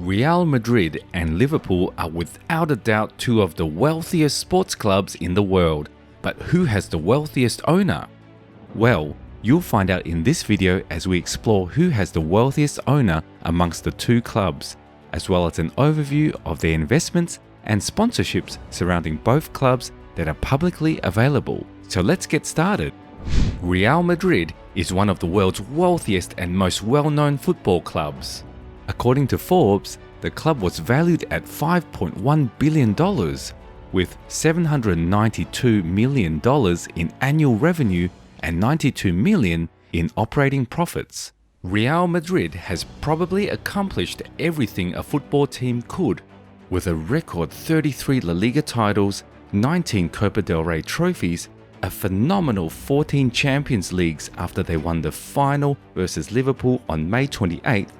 Real Madrid and Liverpool are without a doubt two of the wealthiest sports clubs in the world. But who has the wealthiest owner? Well, you'll find out in this video as we explore who has the wealthiest owner amongst the two clubs, as well as an overview of their investments and sponsorships surrounding both clubs that are publicly available. So let's get started. Real Madrid is one of the world's wealthiest and most well-known football clubs. According to Forbes, the club was valued at $5.1 billion, with $792 million in annual revenue and $92 million in operating profits. Real Madrid has probably accomplished everything a football team could, with a record 33 La Liga titles, 19 Copa del Rey trophies, a phenomenal 14 Champions Leagues after they won the final versus Liverpool on May 28th,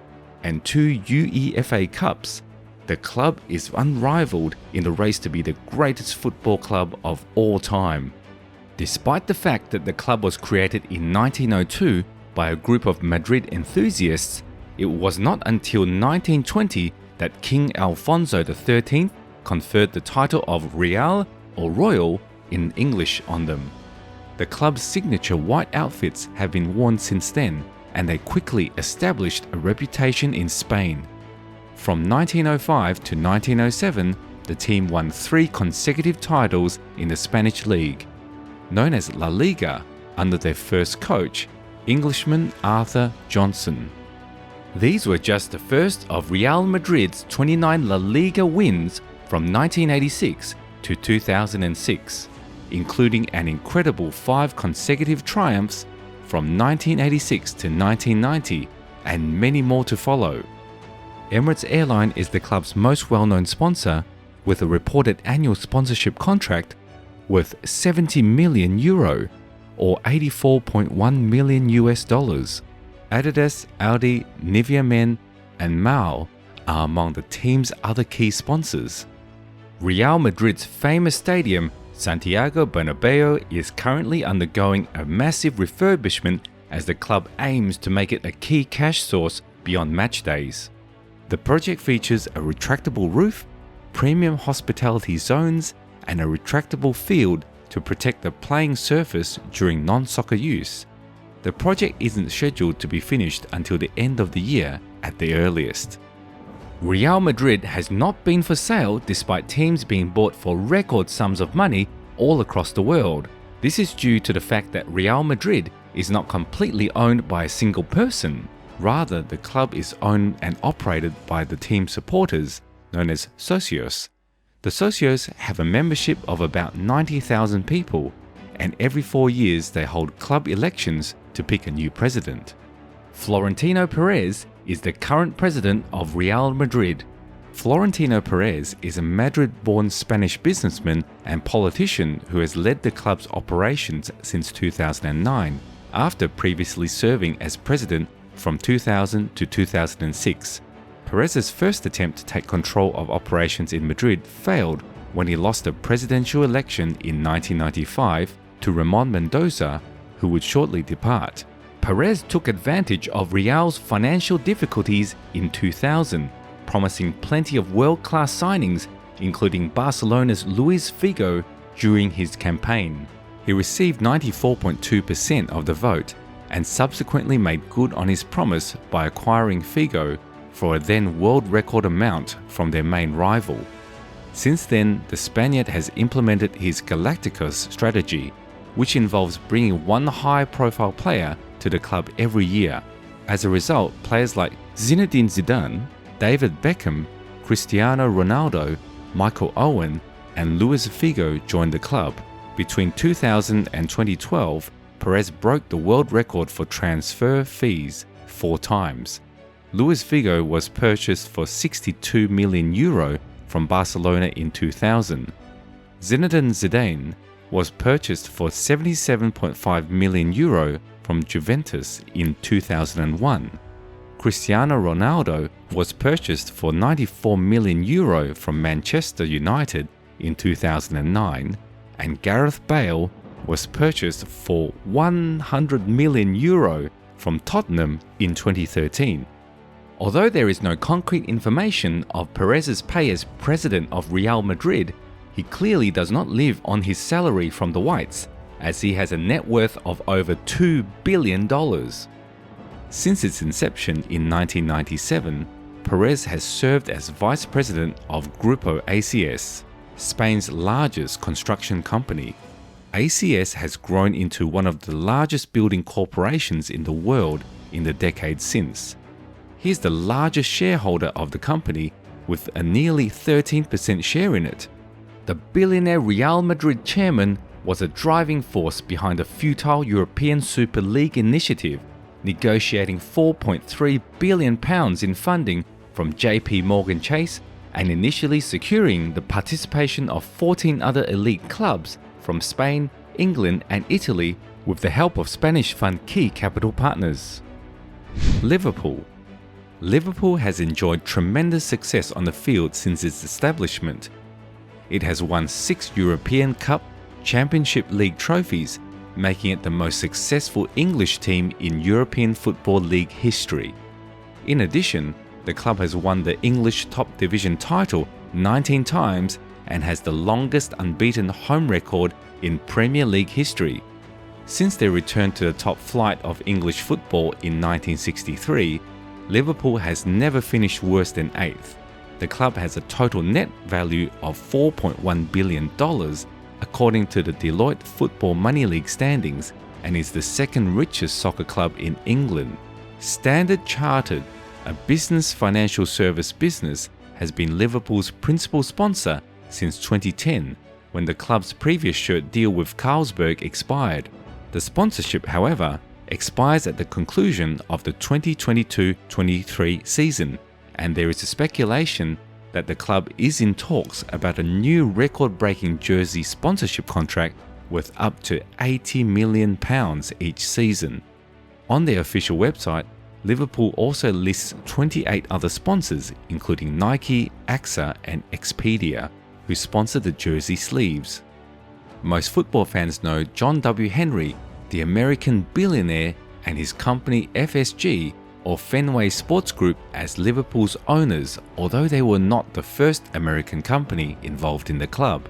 and 2 UEFA Cups. The club is unrivaled in the race to be the greatest football club of all time. Despite the fact that the club was created in 1902 by a group of Madrid enthusiasts, it was not until 1920 that King Alfonso XIII conferred the title of Real or Royal in English on them. The club's signature white outfits have been worn since then, and they quickly established a reputation in Spain. From 1905 to 1907, the team won 3 consecutive titles in the Spanish League, known as La Liga, under their first coach, Englishman Arthur Johnson. These were just the first of Real Madrid's 29 La Liga wins from 1986 to 2006, including an incredible 5 consecutive triumphs from 1986 to 1990, and many more to follow. Emirates Airline is the club's most well-known sponsor, with a reported annual sponsorship contract worth €70 million or $84.1 million. Adidas, Audi, Nivea Men, and Mao are among the team's other key sponsors. Real Madrid's famous stadium, Santiago Bernabeu, is currently undergoing a massive refurbishment as the club aims to make it a key cash source beyond match days. The project features a retractable roof, premium hospitality zones, and a retractable field to protect the playing surface during non-soccer use. The project isn't scheduled to be finished until the end of the year at the earliest. Real Madrid has not been for sale despite teams being bought for record sums of money all across the world. This is due to the fact that Real Madrid is not completely owned by a single person. Rather, the club is owned and operated by the team supporters, known as socios. The socios have a membership of about 90,000 people, and every 4 years they hold club elections to pick a new president. Florentino Perez is the current president of Real Madrid. Florentino Perez is a Madrid-born Spanish businessman and politician who has led the club's operations since 2009, after previously serving as president from 2000 to 2006. Perez's first attempt to take control of operations in Madrid failed when he lost the presidential election in 1995 to Ramon Mendoza, who would shortly depart. Perez took advantage of Real's financial difficulties in 2000, promising plenty of world-class signings, including Barcelona's Luis Figo, during his campaign. He received 94.2% of the vote and subsequently made good on his promise by acquiring Figo for a then world record amount from their main rival. Since then, the Spaniard has implemented his Galacticos strategy, which involves bringing one high-profile player to the club every year. As a result, players like Zinedine Zidane, David Beckham, Cristiano Ronaldo, Michael Owen, and Luis Figo joined the club. Between 2000 and 2012, Perez broke the world record for transfer fees 4 times. Luis Figo was purchased for €62 million from Barcelona in 2000. Zinedine Zidane was purchased for €77.5 million from Juventus in 2001. Cristiano Ronaldo was purchased for €94 million from Manchester United in 2009, and Gareth Bale was purchased for €100 million from Tottenham in 2013. Although there is no concrete information of Perez's pay as president of Real Madrid, he clearly does not live on his salary from the Whites, as he has a net worth of over $2 billion. Since its inception in 1997, Perez has served as vice president of Grupo ACS, Spain's largest construction company. ACS has grown into one of the largest building corporations in the world in the decades since. He is the largest shareholder of the company with a nearly 13% share in it. The billionaire Real Madrid chairman was a driving force behind a futile European Super League initiative, negotiating £4.3 billion in funding from JP Morgan Chase and initially securing the participation of 14 other elite clubs from Spain, England and Italy with the help of Spanish fund key capital partners. Liverpool. Liverpool has enjoyed tremendous success on the field since its establishment. It has won 6 European Cup, Championship League trophies, making it the most successful English team in European Football League history. In addition, the club has won the English Top Division title 19 times and has the longest unbeaten home record in Premier League history. Since their return to the top flight of English football in 1963, Liverpool has never finished worse than 8th. The club has a total net value of $4.1 billion according to the Deloitte Football Money League standings and is the second richest soccer club in England. Standard Chartered, a business financial service business, has been Liverpool's principal sponsor since 2010, when the club's previous shirt deal with Carlsberg expired. The sponsorship, however, expires at the conclusion of the 2022-23 season, and there is a speculation that the club is in talks about a new record-breaking jersey sponsorship contract worth up to £80 million each season. On their official website, Liverpool also lists 28 other sponsors, including Nike, AXA and Expedia, who sponsor the jersey sleeves. Most football fans know John W. Henry, the American billionaire, and his company FSG, or Fenway Sports Group, as Liverpool's owners, although they were not the first American company involved in the club.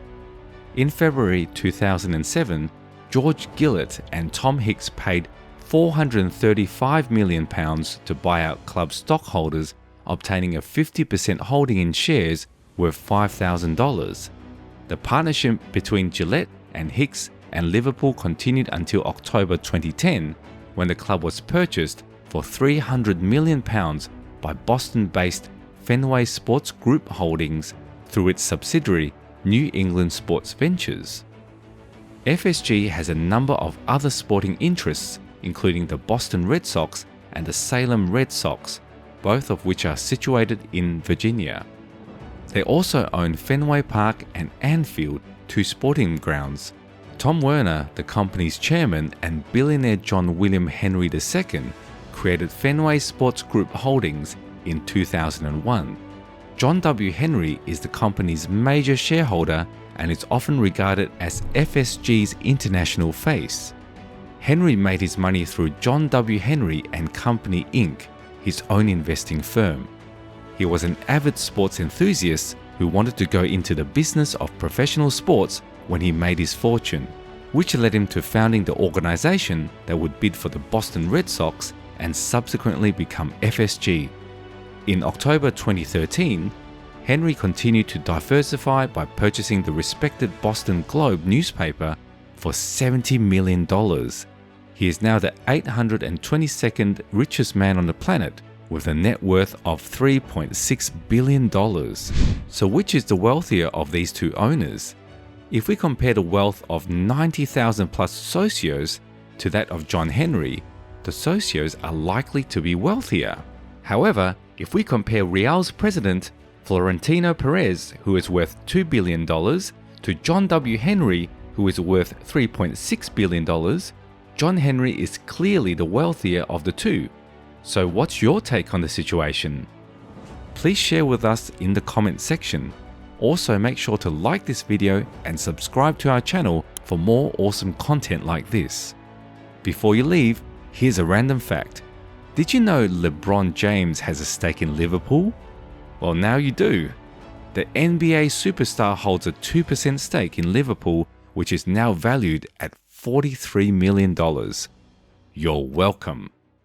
In February 2007, George Gillett and Tom Hicks paid £435 million to buy out club stockholders, obtaining a 50% holding in shares worth $5,000. The partnership between Gillett and Hicks and Liverpool continued until October 2010, when the club was purchased for £300 million by Boston-based Fenway Sports Group Holdings through its subsidiary New England Sports Ventures. FSG has a number of other sporting interests, including the Boston Red Sox and the Salem Red Sox, both of which are situated in Virginia. They also own Fenway Park and Anfield, 2 sporting grounds. Tom Werner, the company's chairman, and billionaire John William Henry II created Fenway Sports Group Holdings in 2001. John W. Henry is the company's major shareholder and is often regarded as FSG's international face. Henry made his money through John W. Henry and Company Inc., his own investing firm. He was an avid sports enthusiast who wanted to go into the business of professional sports when he made his fortune, which led him to founding the organization that would bid for the Boston Red Sox and subsequently become FSG. In October 2013, Henry continued to diversify by purchasing the respected Boston Globe newspaper for $70 million. He is now the 822nd richest man on the planet, with a net worth of $3.6 billion. So which is the wealthier of these two owners? If we compare the wealth of 90,000 plus socios to that of John Henry, the socios are likely to be wealthier. However, if we compare Real's president, Florentino Perez, who is worth $2 billion, to John W. Henry, who is worth $3.6 billion, John Henry is clearly the wealthier of the two. So what's your take on the situation? Please share with us in the comment section. Also make sure to like this video and subscribe to our channel for more awesome content like this. Before you leave, here's a random fact. Did you know LeBron James has a stake in Liverpool? Well, now you do. The NBA superstar holds a 2% stake in Liverpool, which is now valued at $43 million. You're welcome.